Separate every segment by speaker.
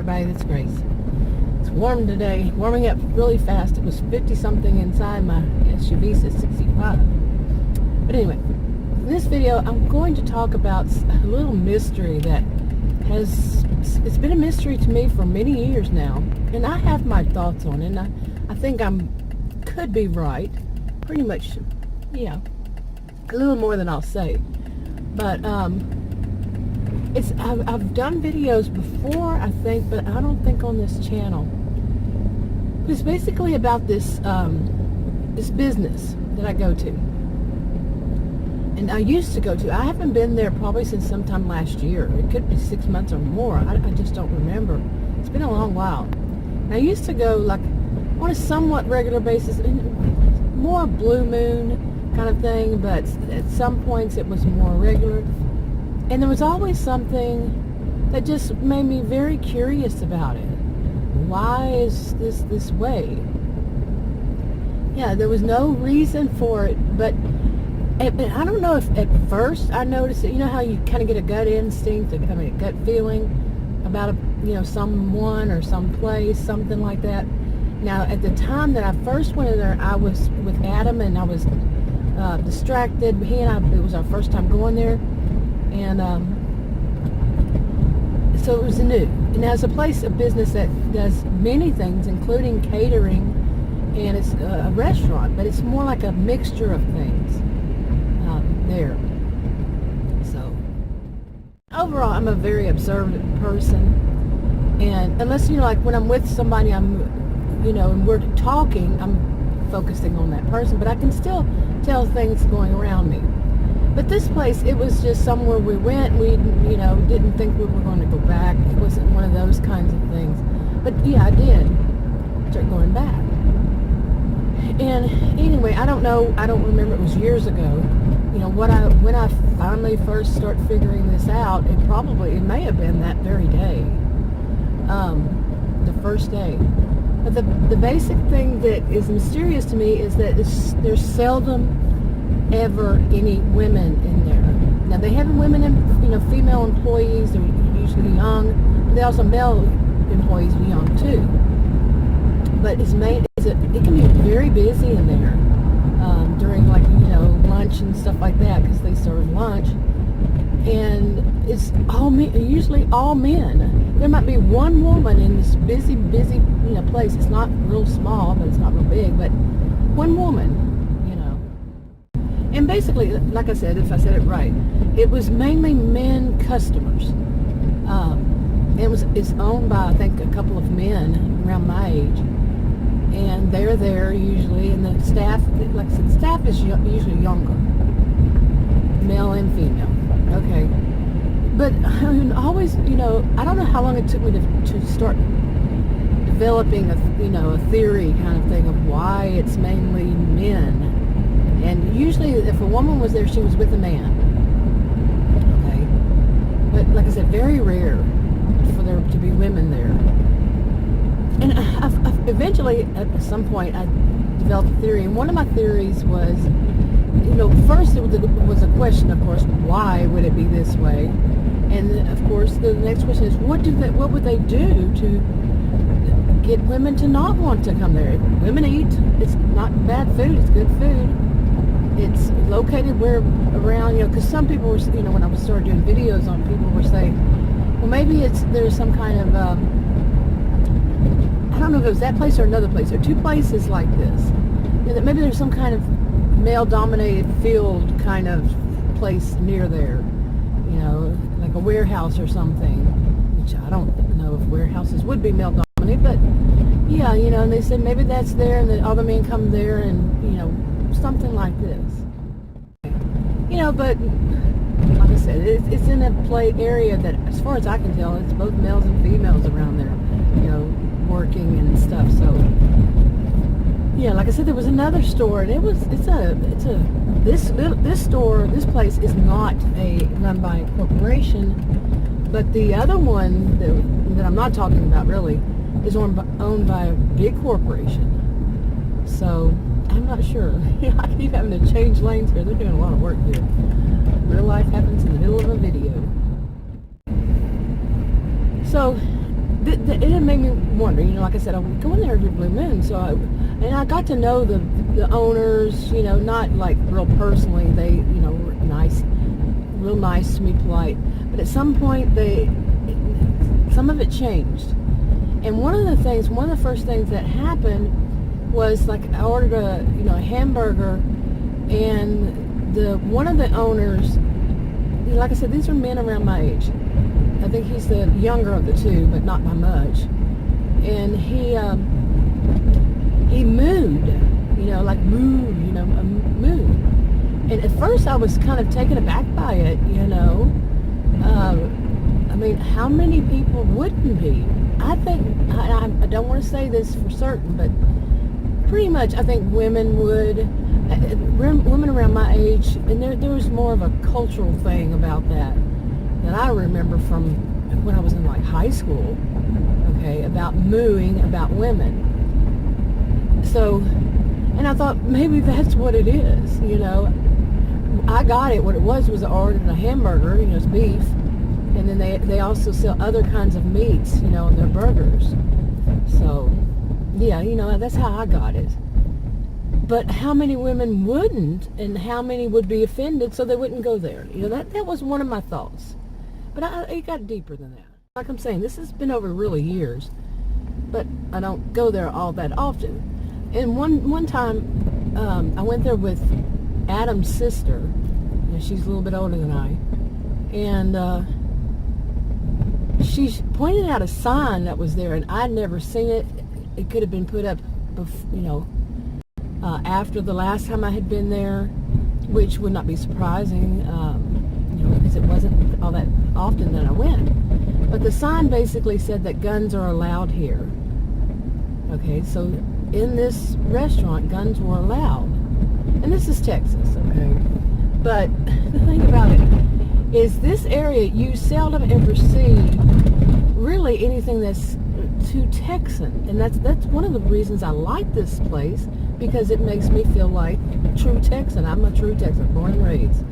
Speaker 1: everybody, it's Grace. It's warm today, warming up really fast. It was 50-something inside my SUV, says 65. But anyway, in this video, I'm going to talk about a little mystery that it's been a mystery to me for many years now. And I have my thoughts on it, and I think could be right. Pretty much, yeah, a little more than I'll say. But, I've done videos before, I think, but I don't think on this channel. It's basically about this this business that I go to, and I used to go to. I haven't been there probably since sometime last year. It could be 6 months or more. I just don't remember. It's been a long while. And I used to go like on a somewhat regular basis, more blue moon kind of thing, but at some points it was more regular. And there was always something that just made me very curious about it. Why is this way? Yeah, there was no reason for it, but I don't know if at first I noticed it. You know how you kind of get a gut instinct, a gut feeling about someone or some place, something like that. Now, at the time that I first went in there, I was with Adam, and I was distracted. He and I, it was our first time going there. And so it was new. And it's a place, a business that does many things, including catering, and it's a restaurant, but it's more like a mixture of things there. So overall, I'm a very observant person, and unless like when I'm with somebody, and we're talking, I'm focusing on that person, but I can still tell things going around me. But this place, it was just somewhere we went. We, didn't think we were going to go back. It wasn't one of those kinds of things. But yeah, I did start going back. And anyway, I don't know. I don't remember. It was years ago. When I finally first started figuring this out, it may have been that very day, the first day. But the basic thing that is mysterious to me is that there's seldom ever any women in there. Now they have women and female employees. They're usually young. They also male employees are young too. But it can be very busy in there during lunch and stuff like that, because they serve lunch, and it's usually all men. There might be one woman in this busy place. It's not real small, but it's not real big. But one woman. And basically, like I said, if I said it right, it was mainly men customers. It's owned by, I think, a couple of men around my age. And they're there usually, and the staff, like I said, staff is usually younger, male and female. Okay. But always, I don't know how long it took me to start developing a theory kind of thing of why it's mainly men. And usually, if a woman was there, she was with a man. Okay, but like I said, very rare for there to be women there. And I've eventually, at some point, I developed a theory. And one of my theories was, first it was a question, of course, why would it be this way? And of course, the next question is, what would they do to get women to not want to come there? If women eat, it's not bad food; it's good food. It's located around, because some people were, when I started doing videos on, people were saying, well, maybe there's some kind of, I don't know if it was that place or another place. There are two places like this. That maybe there's some kind of male-dominated field kind of place near there, like a warehouse or something, which I don't know if warehouses would be male-dominated, but yeah, and they said maybe that's there, and the other men come there, and, something like this. But like I said, it's in a area that, as far as I can tell, it's both males and females around there, working and stuff. So yeah, like I said, there was another store, and this place is not run by a corporation, but the other one that I'm not talking about really is owned by a big corporation. So I'm not sure. I keep having to change lanes here. They're doing a lot of work here. Real life happens in the middle of a video. So it made me wonder, like I said, I would go in there every blue moon, and I got to know the owners, not like real personally. They, were nice, real nice to me, polite. But at some point, some of it changed. And one of the first things that happened was, like, I ordered a hamburger, and one of the owners, like I said, these are men around my age. I think he's the younger of the two, but not by much. And he mooed, mooed. And at first I was kind of taken aback by it, I mean, how many people wouldn't be? I think, I don't want to say this for certain, but pretty much I think women would, women around my age, and there was more of a cultural thing about that I remember from when I was in like high school, okay, about mooing about women. So, and I thought maybe that's what it is, I got it. What it was I ordered a hamburger, it's beef, and then they also sell other kinds of meats, in their burgers. So, yeah, that's how I got it. But how many women wouldn't, and how many would be offended so they wouldn't go there? That was one of my thoughts. But it got deeper than that. Like I'm saying, this has been over really years, but I don't go there all that often. And one time, I went there with Adam's sister. She's a little bit older than I. And she pointed out a sign that was there, and I'd never seen it. It could have been put up, after the last time I had been there, which would not be surprising, because it wasn't all that often that I went. But the sign basically said that guns are allowed here. Okay, so in this restaurant, guns were allowed. And this is Texas, okay? But the thing about it is, this area, you seldom ever see really anything that's too Texan. And that's one of the reasons I like this place, because it makes me feel like true Texan. I'm a true Texan, born and raised.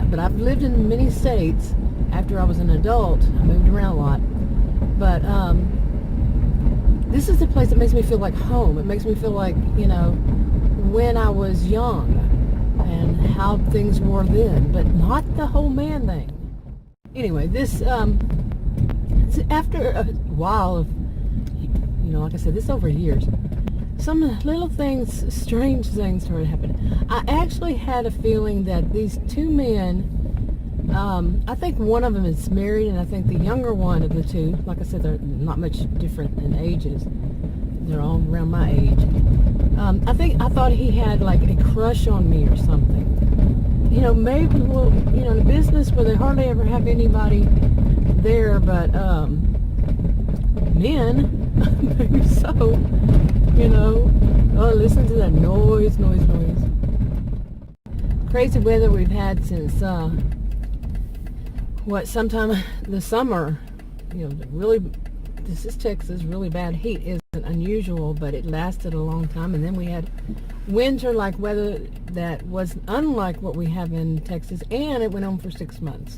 Speaker 1: But I've lived in many states. After I was an adult, I moved around a lot. But this is the place that makes me feel like home. It makes me feel like, when I was young and how things were then, but not the whole man thing. Anyway, this, after a while of, like I said, this over years, some little things, strange things started happening. I actually had a feeling that these two men, I think one of them is married, and I think the younger one of the two, like I said, they're not much different in ages. They're all around my age. I thought he had like a crush on me or something. Maybe, in a business where they hardly ever have anybody there, but men, maybe so. Oh, listen to that noise. Crazy weather we've had since, sometime this summer. Really, this is Texas, really bad heat isn't unusual, but it lasted a long time. And then we had winter-like weather that was unlike what we have in Texas, and it went on for 6 months.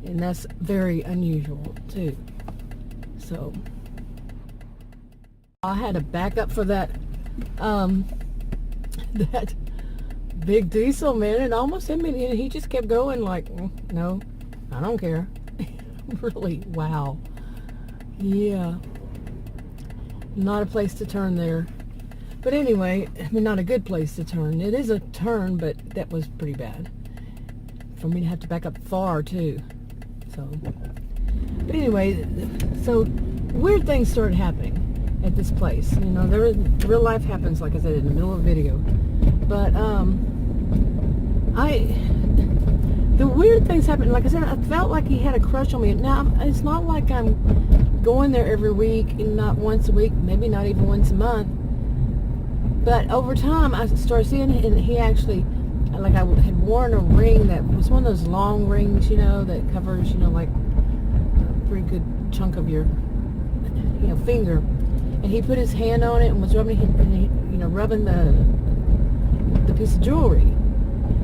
Speaker 1: And that's very unusual, too. So I had to back up for that that big diesel, man. It almost hit me, and he just kept going like, no, I don't care. Really, wow. Yeah. Not a place to turn there. But anyway, not a good place to turn. It is a turn, but that was pretty bad. For me to have to back up far, too. So, but anyway, so weird things started happening at this place. Real life happens, like I said, in the middle of a video. But the weird things happened. Like I said, I felt like he had a crush on me. Now, it's not like I'm going there every week, and not once a week, maybe not even once a month. But over time, I started seeing it, and he actually, like, I had worn a ring that was one of those long rings, that covers, like a pretty good chunk of your, finger. And he put his hand on it and was rubbing the piece of jewelry.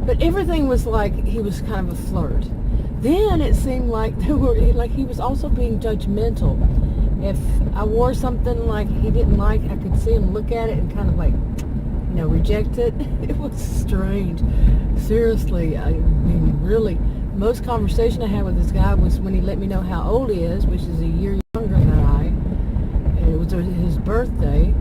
Speaker 1: But everything was like he was kind of a flirt. Then it seemed like he was also being judgmental. If I wore something like he didn't like, I could see him look at it and kind of like, reject it. It was strange. Seriously, I mean, really, most conversation I had with this guy was when he let me know how old he is, which is a year younger than I. And it was his birthday.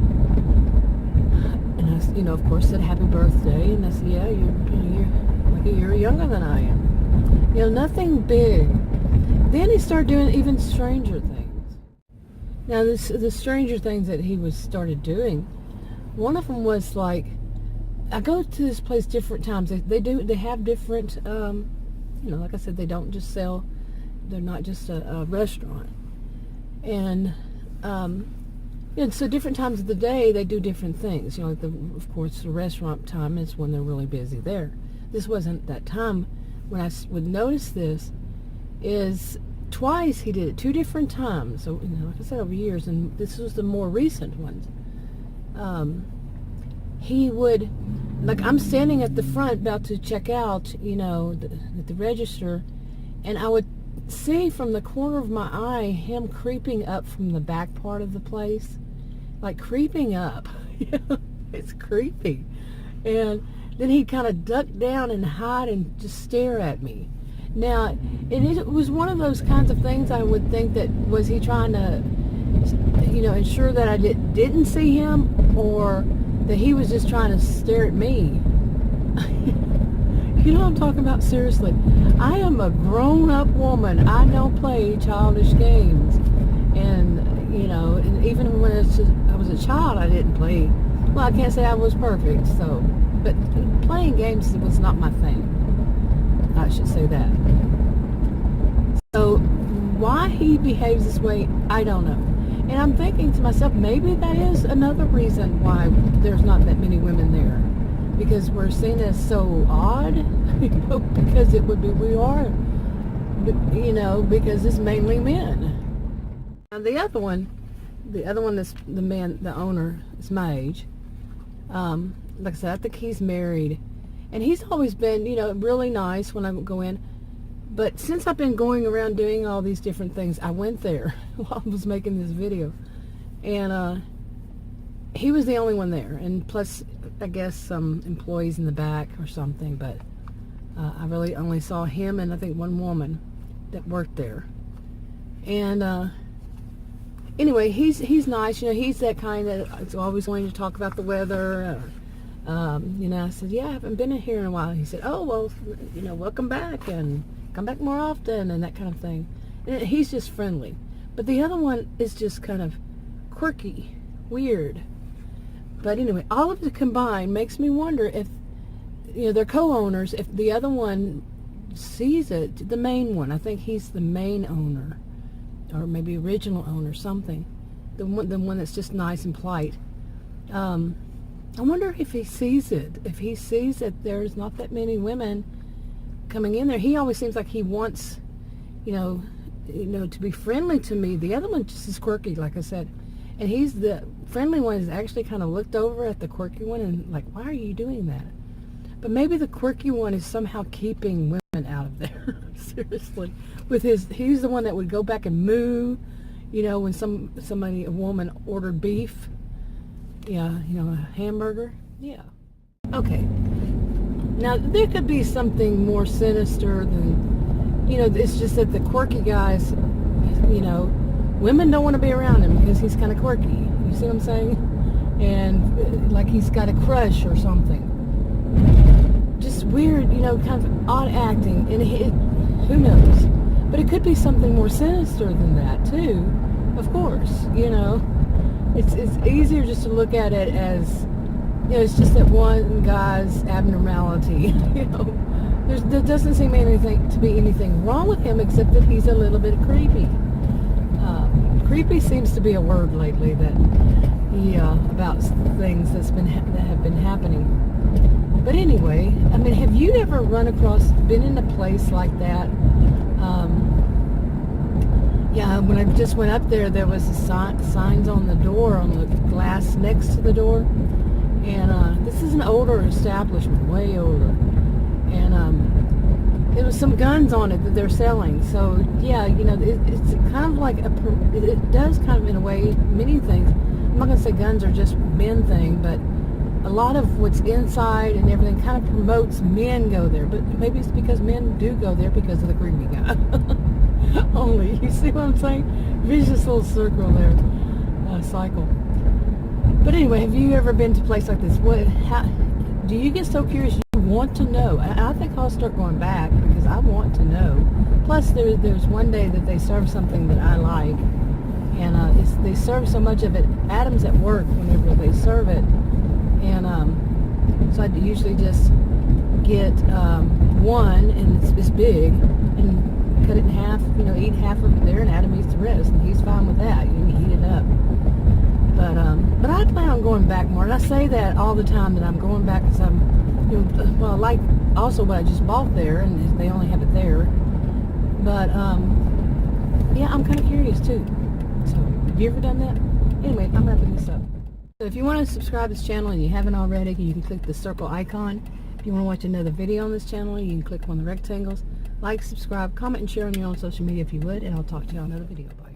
Speaker 1: And I, of course, said happy birthday. And I said, yeah, you're like a year younger than I am. Nothing big. Then he started doing even stranger things. Now, the stranger things that he started doing, one of them was like, I go to this place different times. They have different, like I said, they don't just sell, they're not just a restaurant. And, so different times of the day, they do different things. Of course, the restaurant time is when they're really busy there. This wasn't that time. When I would notice this is twice he did it, 2 different times. So, like I said, over years, and this was the more recent ones. He would, like, I'm standing at the front about to check out, at the register, and I would see from the corner of my eye him creeping up from the back part of the place, like creeping up. It's creepy. And then he'd kind of duck down and hide and just stare at me. Now, it was one of those kinds of things I would think that, was he trying to, ensure that I didn't see him, or that he was just trying to stare at me. You know what I'm talking about? Seriously. I am a grown-up woman. I don't play childish games. And, and even when I was a child, I didn't play. Well, I can't say I was perfect, so. But playing games was not my thing. I should say that. So, why he behaves this way, I don't know. And I'm thinking to myself, maybe that is another reason why there's not that many women there. Because we're seen as so odd. Because it would be, we are, because it's mainly men. Now the other one is the owner, is my age. Like I said, I think he's married. And he's always been, really nice when I go in. But since I've been going around doing all these different things, I went there while I was making this video. And he was the only one there. And plus, I guess some employees in the back or something. But I really only saw him and I think one woman that worked there. And anyway, he's nice. He's that kind that is always wanting to talk about the weather. I said, yeah, I haven't been in here in a while. He said, oh, well, welcome back and come back more often and that kind of thing. And he's just friendly. But the other one is just kind of quirky, weird. But anyway, all of it combined makes me wonder if, they're co-owners, if the other one sees it, the main one. I think he's the main owner, or maybe original owner, something. The one that's just nice and polite. I wonder if he sees it. If he sees that there's not that many women coming in there. He always seems like he wants, to be friendly to me. The other one just is quirky, like I said. And he's the friendly one is actually kind of looked over at the quirky one and like, why are you doing that? But maybe the quirky one is somehow keeping women out of there. Seriously. He's the one that would go back and moo, when a woman ordered beef. Yeah, a hamburger. Yeah. Okay. Now, there could be something more sinister than, it's just that the quirky guys, women don't want to be around him because he's kind of quirky. You see what I'm saying? And like he's got a crush or something. Just weird, kind of odd acting. And who knows? But it could be something more sinister than that, too. Of course, It's easier just to look at it as, it's just that one guy's abnormality. There doesn't seem to be anything wrong with him except that he's a little bit creepy. Creepy seems to be a word lately about things that have been happening. But anyway, have you ever been in a place like that? Yeah, when I just went up there was signs on the door, on the glass next to the door. And this is an older establishment, way older. And There was some guns on it that they're selling. So yeah, you know, it's kind of like it does kind of in a way many things. I'm not gonna say guns are just men thing, but a lot of what's inside and everything kind of promotes men go there. But maybe it's because men do go there because of the creepy guy. Only, you see what I'm saying? Vicious little circle there, cycle. But anyway, have you ever been to a place like this? How do you get so curious? You want to know. I think I'll start going back because I want to know. Plus, there's one day that they serve something that I like, and they serve so much of it. Adam's at work whenever they serve it, and so I usually just get one, and it's big, and cut it in half. You know, eat half of it there, and Adam eats the rest, and he's fine with that. You can eat it up. But I plan on going back more, and I say that all the time that I'm going back because I'm, you know, well, I like also what I just bought there, and they only have it there. But yeah, I'm kind of curious too. So, have you ever done that? Anyway, I'm wrapping this up. So, if you want to subscribe to this channel and you haven't already, you can click the circle icon. If you want to watch another video on this channel, you can click on the rectangles. Like, subscribe, comment, and share on your own social media if you would, and I'll talk to you on another video. Bye.